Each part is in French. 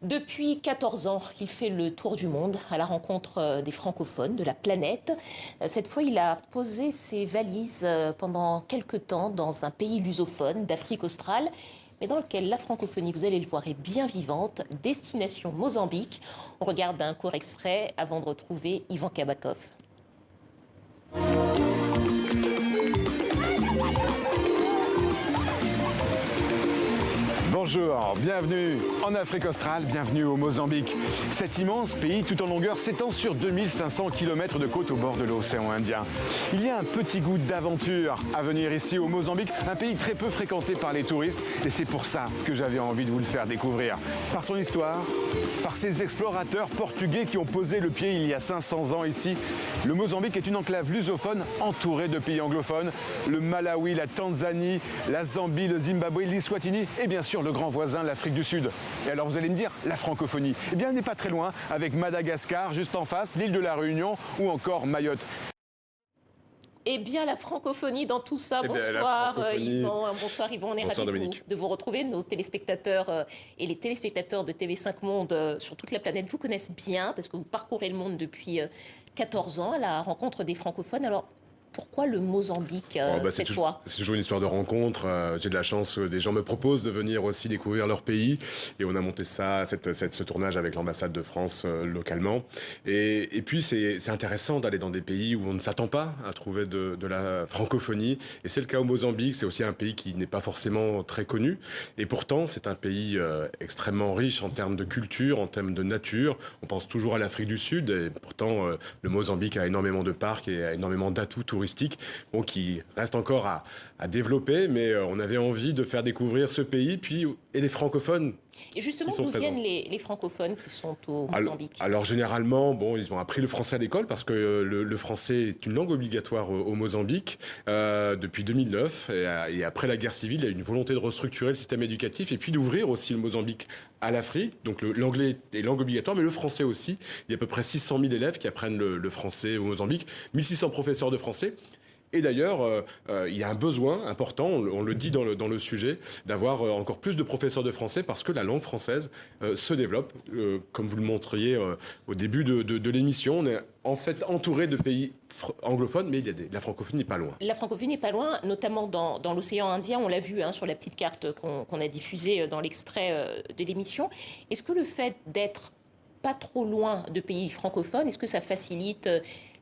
Depuis 14 ans, il fait le tour du monde à la rencontre des francophones de la planète. Cette fois, il a posé ses valises pendant quelques temps dans un pays lusophone d'Afrique australe, mais dans lequel la francophonie, vous allez le voir, est bien vivante. Destination Mozambique. On regarde un court extrait avant de retrouver Ivan Kabakov. Bonjour, bienvenue en Afrique australe, bienvenue au Mozambique. Cet immense pays tout en longueur s'étend sur 2500 km de côte au bord de l'océan Indien. Il y a un petit goût d'aventure à venir ici au Mozambique, un pays très peu fréquenté par les touristes et c'est pour ça que j'avais envie de vous le faire découvrir. Par son histoire, par ces explorateurs portugais qui ont posé le pied il y a 500 ans ici, le Mozambique est une enclave lusophone entourée de pays anglophones, le Malawi, la Tanzanie, la Zambie, le Zimbabwe, l'Eswatini et bien sûr le grand voisin, l'Afrique du Sud. Et alors vous allez me dire, la francophonie, eh bien elle n'est pas très loin, avec Madagascar juste en face, l'île de la Réunion ou encore Mayotte. Eh bien, la francophonie dans tout ça. Bonsoir Yvan. Bonsoir Yvan, on est ravis de vous retrouver. Nos téléspectateurs et les téléspectateurs de TV5 Monde sur toute la planète vous connaissent bien parce que vous parcourez le monde depuis 14 ans à la rencontre des francophones. Alors, pourquoi le Mozambique cette fois? C'est toujours une histoire de rencontre. J'ai de la chance, des gens me proposent de venir aussi découvrir leur pays. Et on a monté ce tournage avec l'ambassade de France localement. Et puis c'est intéressant d'aller dans des pays où on ne s'attend pas à trouver de la francophonie. Et c'est le cas au Mozambique. C'est aussi un pays qui n'est pas forcément très connu. Et pourtant, c'est un pays extrêmement riche en termes de culture, en termes de nature. On pense toujours à l'Afrique du Sud. Et pourtant, le Mozambique a énormément de parcs et a énormément d'atouts touristiques. Bon, qui reste encore à développer, mais on avait envie de faire découvrir ce pays et les francophones. Et justement, d'où viennent les francophones qui sont au Mozambique? Alors généralement, ils ont appris le français à l'école parce que le français est une langue obligatoire au Mozambique depuis 2009. Et après la guerre civile, il y a une volonté de restructurer le système éducatif et puis d'ouvrir aussi le Mozambique à l'Afrique. Donc l'anglais est langue obligatoire, mais le français aussi. Il y a à peu près 600 000 élèves qui apprennent le français au Mozambique, 1600 professeurs de français. Et d'ailleurs, il y a un besoin important, on le dit dans le sujet, d'avoir encore plus de professeurs de français parce que la langue française se développe. Comme vous le montriez au début de l'émission, on est en fait entouré de pays anglophones, mais la francophonie n'est pas loin. La francophonie n'est pas loin, notamment dans l'océan Indien. On l'a vu sur la petite carte qu'on a diffusée dans l'extrait de l'émission. Est-ce que le fait d'être pas trop loin de pays francophones, est-ce que ça facilite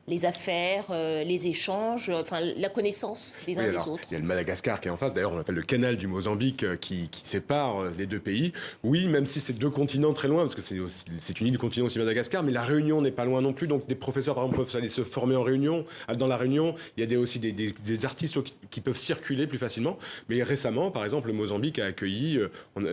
les affaires, les échanges, enfin la connaissance des uns des autres? Il y a le Madagascar qui est en face, d'ailleurs on l'appelle le canal du Mozambique qui sépare les deux pays. Oui, même si c'est deux continents très loin, parce que c'est une île continent aussi Madagascar, mais la Réunion n'est pas loin non plus, donc des professeurs par exemple peuvent aller se former en Réunion. Dans la Réunion, il y a aussi des artistes qui peuvent circuler plus facilement. Mais récemment, par exemple, le Mozambique a accueilli,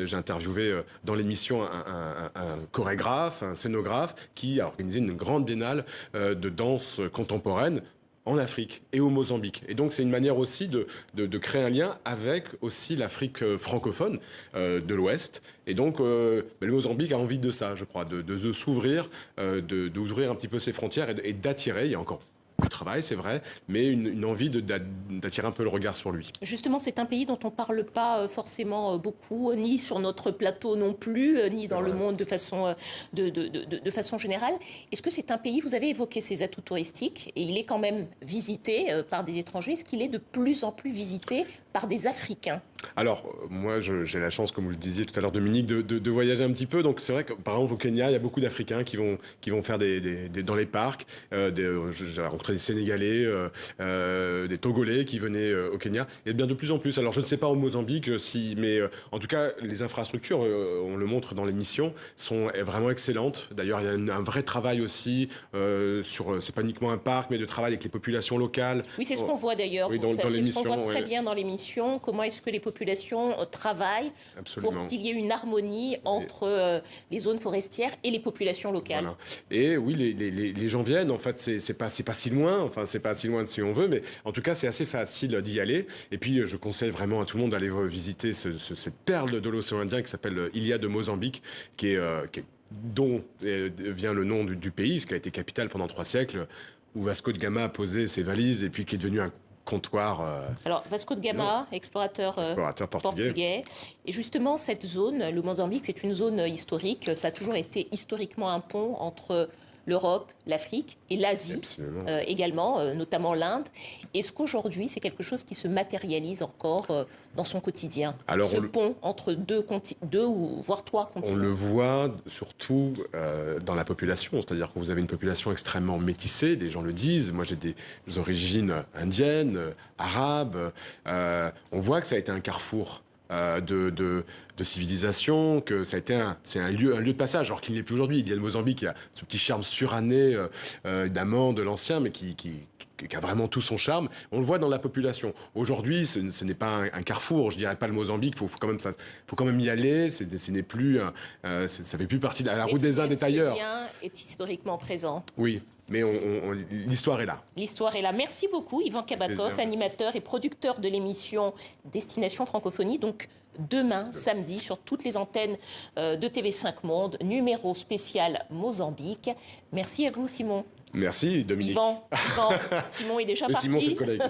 j'ai interviewé dans l'émission un chorégraphe, un scénographe qui a organisé une grande biennale de danse contemporaine en Afrique et au Mozambique. Et donc c'est une manière aussi de créer un lien avec aussi l'Afrique francophone de l'Ouest. Et donc le Mozambique a envie de ça, je crois, de s'ouvrir, d'ouvrir un petit peu ses frontières et d'attirer. Il y a encore du travail, c'est vrai, mais une envie d'attirer un peu le regard sur lui. Justement, c'est un pays dont on ne parle pas forcément beaucoup, ni sur notre plateau non plus, ni dans le monde de façon générale. Est-ce que c'est un pays, vous avez évoqué ses atouts touristiques, et il est quand même visité par des étrangers. Est-ce qu'il est de plus en plus visité par des Africains? Alors, moi, j'ai la chance, comme vous le disiez tout à l'heure, Dominique, de voyager un petit peu. Donc, c'est vrai que, par exemple, au Kenya, il y a beaucoup d'Africains qui vont faire dans les parcs. J'ai rencontré des Sénégalais, des Togolais qui venaient au Kenya. Et bien de plus en plus. Alors, je ne sais pas au Mozambique, mais en tout cas, les infrastructures, on le montre dans l'émission, sont vraiment excellentes. D'ailleurs, il y a un vrai travail aussi c'est pas uniquement un parc, mais de travail avec les populations locales. Oui, c'est ce qu'on voit d'ailleurs. Oui, c'est ce qu'on voit très bien dans l'émission. Comment est-ce que les populations travaillent pour qu'il y ait une harmonie entre les zones forestières et les populations locales. Voilà. Et oui, les gens viennent. En fait, c'est pas si loin. Enfin, c'est pas si loin si on veut, mais en tout cas, c'est assez facile d'y aller. Et puis, je conseille vraiment à tout le monde d'aller visiter cette perle de l'océan Indien qui s'appelle Ilia de Mozambique, dont vient le nom du pays, ce qui a été capitale pendant 3 siècles, où Vasco de Gama a posé ses valises et puis qui est devenu comptoir. Alors, Vasco de Gama, explorateur portugais. Et justement, cette zone, le Mozambique, c'est une zone historique. Ça a toujours été historiquement un pont entre l'Europe, l'Afrique et l'Asie également, notamment l'Inde. Est-ce qu'aujourd'hui, c'est quelque chose qui se matérialise encore dans son quotidien? Alors, ce pont entre deux ou voire trois continents. On le voit surtout dans la population, c'est-à-dire que vous avez une population extrêmement métissée, les gens le disent. Moi, j'ai des origines indiennes, arabes. On voit que ça a été un carrefour de civilisation, que ça a été c'est un lieu de passage, alors qu'il n'est plus aujourd'hui. Il y a le Mozambique, il y a ce petit charme suranné d'amant de l'ancien, mais qui a vraiment tout son charme. On le voit dans la population. Aujourd'hui, ce n'est pas un carrefour, je dirais pas le Mozambique, faut quand même y aller. Ça fait plus partie de la route des Indes est ailleurs. Le lien est historiquement présent. Oui. Mais l'histoire est là. L'histoire est là. Merci beaucoup, Ivan Kabakov, animateur et producteur de l'émission Destination Francophonie. Donc, demain, samedi, sur toutes les antennes de TV5 Monde, numéro spécial Mozambique. Merci à vous, Simon. Merci, Dominique. Yvan, Simon est déjà parti. Simon, c'est le collègue.